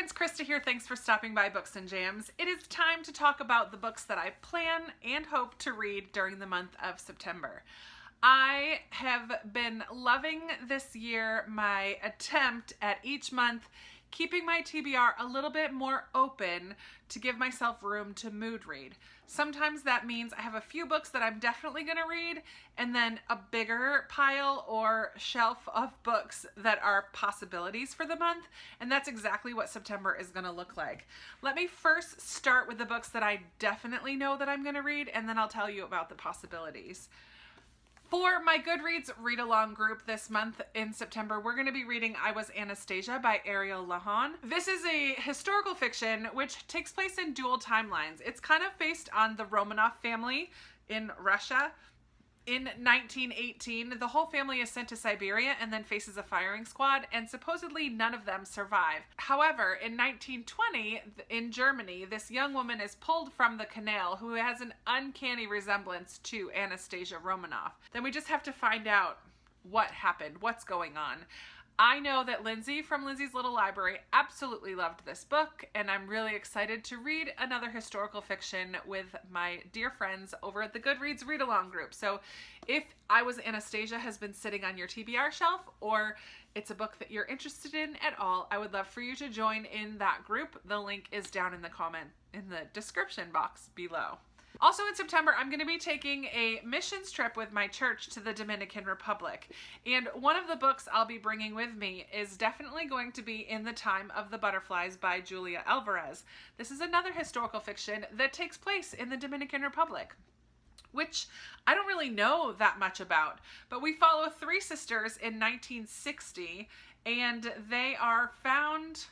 friends, Krista here. Thanks for stopping by Books and Jams. It is time to talk about the books that I plan and hope to read during the month of September. I have been loving this year my attempt at each month keeping my TBR a little bit more open to give myself room to mood read. Sometimes that means I have a few books that I'm definitely going to read and then a bigger pile or shelf of books that are possibilities for the month, and that's exactly what September is going to look like. Let me first start with the books that I definitely know that I'm going to read, and then I'll tell you about the possibilities. For my Goodreads read-along group this month in September, we're going to be reading I Was Anastasia by Ariel Lahan. This is a historical fiction which takes place in dual timelines. It's kind of based on the Romanov family in Russia. In 1918, the whole family is sent to Siberia and then faces a firing squad, and supposedly none of them survive. However, in 1920, in Germany, this young woman is pulled from the canal who has an uncanny resemblance to Anastasia Romanov. Then we just have to find out what happened, what's going on. I know that Lindsay from Lindsay's Little Library absolutely loved this book, and I'm really excited to read another historical fiction with my dear friends over at the Goodreads read-along group. So if I Was Anastasia has been sitting on your TBR shelf, or it's a book that you're interested in at all, I would love for you to join in that group. The link is down in the description box below. Also in September, I'm going to be taking a missions trip with my church to the Dominican Republic. And one of the books I'll be bringing with me is definitely going to be In the Time of the Butterflies by Julia Alvarez. This is another historical fiction that takes place in the Dominican Republic, which I don't really know that much about. But we follow three sisters in 1960, and they are found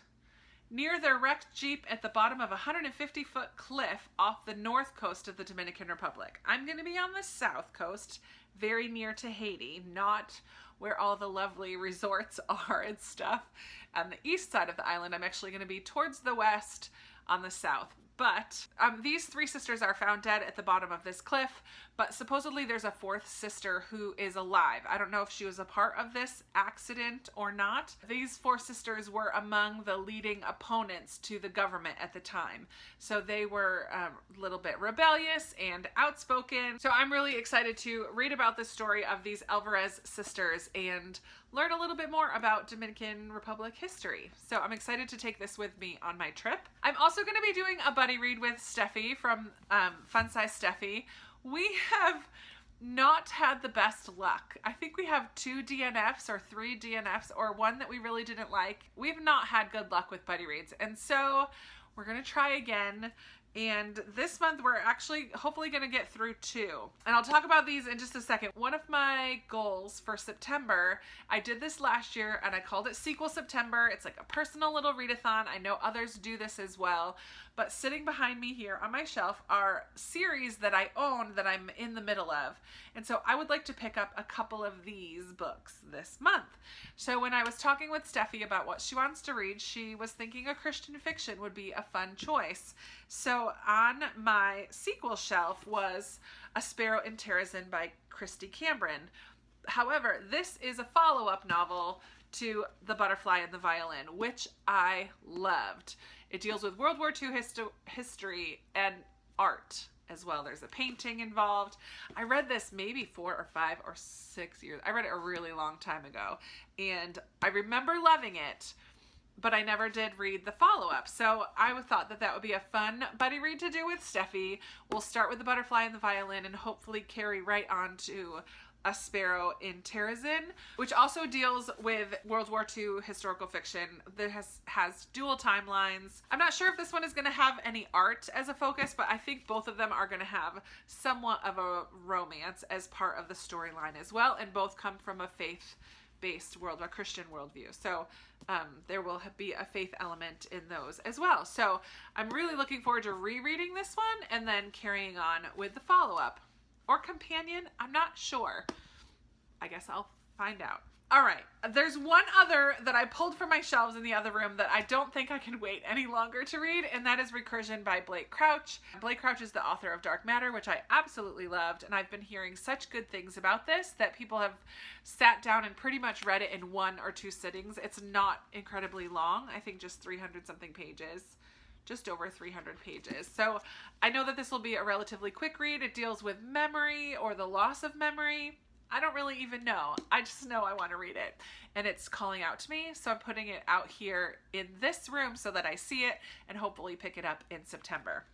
near their wrecked Jeep at the bottom of a 150-foot cliff off the north coast of the Dominican Republic. I'm going to be on the south coast, very near to Haiti, not where all the lovely resorts are and stuff. On the east side of the island, I'm actually going to be towards the west on the south. But these three sisters are found dead at the bottom of this cliff, but supposedly there's a fourth sister who is alive. I don't know if she was a part of this accident or not. These four sisters were among the leading opponents to the government at the time. So they were a little bit rebellious and outspoken. So I'm really excited to read about the story of these Alvarez sisters and learn a little bit more about Dominican Republic history. So I'm excited to take this with me on my trip. I'm also going to be doing a buddy read with Steffi from Fun Size Steffi. We have not had the best luck. I think we have 2 DNFs or 3 DNFs or one that we really didn't like. We've not had good luck with buddy reads, and so we're going to try again. And this month we're actually hopefully going to get through 2. And I'll talk about these in just a second. One of my goals for September, I did this last year and I called it Sequel September. It's like a personal little readathon. I know others do this as well. But sitting behind me here on my shelf are series that I own that I'm in the middle of. And so I would like to pick up a couple of these books this month. So when I was talking with Steffi about what she wants to read, she was thinking a Christian fiction would be a fun choice. So on my sequel shelf was A Sparrow in Terrazin by Christy Cambron. However, this is a follow-up novel to The Butterfly and the Violin, which I loved. It deals with World War II history and art as well. There's a painting involved. I read this maybe 4 or 5 or 6 years. I read it a really long time ago, and I remember loving it, but I never did read the follow-up. So I thought that that would be a fun buddy read to do with Steffi. We'll start with The Butterfly and the Violin and hopefully carry right on to A Sparrow in Terrazin, which also deals with World War II historical fiction that has dual timelines. I'm not sure if this one is going to have any art as a focus, but I think both of them are going to have somewhat of a romance as part of the storyline as well, and both come from a faith-based a Christian worldview. So there will be a faith element in those as well. So I'm really looking forward to rereading this one and then carrying on with the follow-up. Or companion, I'm not sure. I guess I'll find out. All right, there's one other that I pulled from my shelves in the other room that I don't think I can wait any longer to read, and that is Recursion by Blake Crouch. Blake Crouch is the author of Dark Matter, which I absolutely loved, and I've been hearing such good things about this that people have sat down and pretty much read it in 1 or 2 sittings. It's not incredibly long. I think just 300 something pages. Just over 300 pages. So I know that this will be a relatively quick read. It deals with memory or the loss of memory. I don't really even know. I just know I want to read it, and it's calling out to me. So I'm putting it out here in this room so that I see it and hopefully pick it up in September.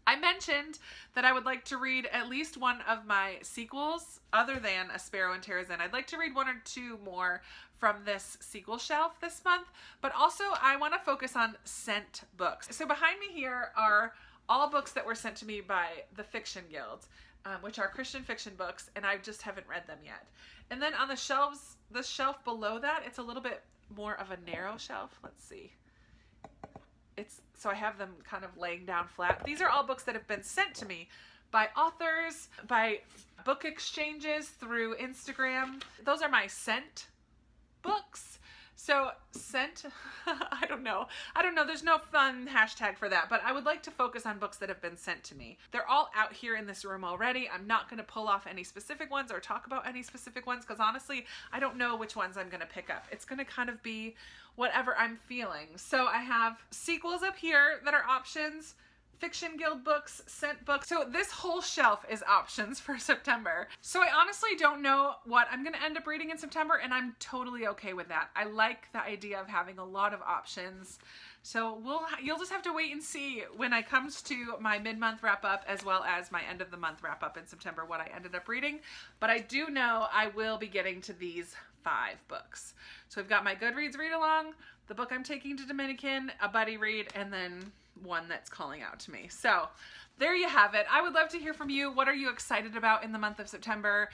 I mentioned that I would like to read at least one of my sequels other than A Sparrow in Terrazin. I'd like to read 1 or 2 more from this sequel shelf this month, but also I want to focus on sent books. So behind me here are all books that were sent to me by the Fiction Guild, which are Christian fiction books, and I just haven't read them yet. And then on the shelves, the shelf below that, it's a little bit more of a narrow shelf. Let's see. So I have them kind of laying down flat. These are all books that have been sent to me by authors, by book exchanges through Instagram. Those are my sent books. So sent, I don't know. There's no fun hashtag for that, but I would like to focus on books that have been sent to me. They're all out here in this room already. I'm not going to pull off any specific ones or talk about any specific ones because honestly, I don't know which ones I'm going to pick up. It's going to kind of be whatever I'm feeling. So I have sequels up here that are options, Fiction Guild books, sent books. So this whole shelf is options for September. So I honestly don't know what I'm going to end up reading in September, and I'm totally okay with that. I like the idea of having a lot of options. So you'll just have to wait and see when it comes to my mid-month wrap-up as well as my end-of-the-month wrap-up in September what I ended up reading. But I do know I will be getting to these 5 books. So I've got my Goodreads read-along, the book I'm taking to Dominican, a buddy read, and then one that's calling out to me. So there you have it. I would love to hear from you. What are you excited about in the month of September?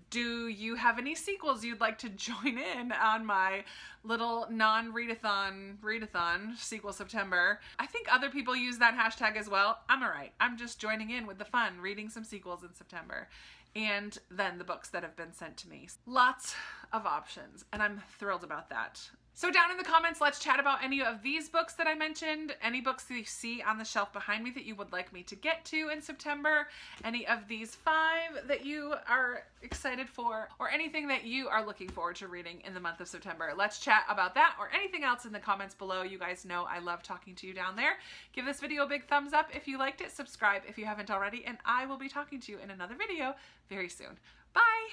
Do you have any sequels you'd like to join in on my little non-readathon sequel September? I think other people use that hashtag as well. I'm all right. I'm just joining in with the fun, reading some sequels in September. And then the books that have been sent to me. Lots of options, and I'm thrilled about that. So down in the comments, let's chat about any of these books that I mentioned, any books that you see on the shelf behind me that you would like me to get to in September, any of these 5 that you are excited for, or anything that you are looking forward to reading in the month of September. Let's chat about that or anything else in the comments below. You guys know I love talking to you down there. Give this video a big thumbs up if you liked it, subscribe if you haven't already, and I will be talking to you in another video very soon. Bye!